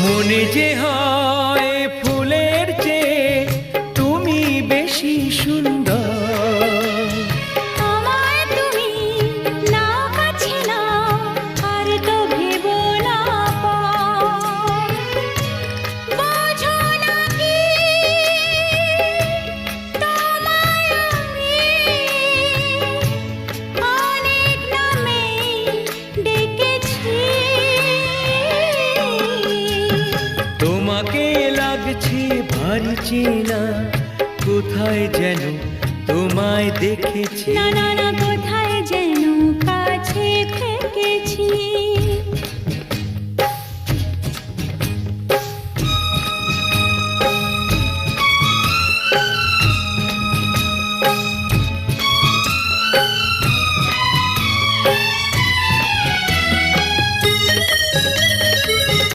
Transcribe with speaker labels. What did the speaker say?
Speaker 1: মনে যে হয় ফুলের চেয়ে তুমি বেশি সুন্দর।
Speaker 2: আমায় তুমি না কাছে না আর তো ভেবো না পর। বোঝো না কি তোমায় আমি অনেক নামে ডেকেছি।
Speaker 1: তোমাকে লাগছে ভারী চেনা, কোথায় যেন তোমায় দেখেছি।
Speaker 2: না না না, কোথায় যেন কাছে থেকেছি।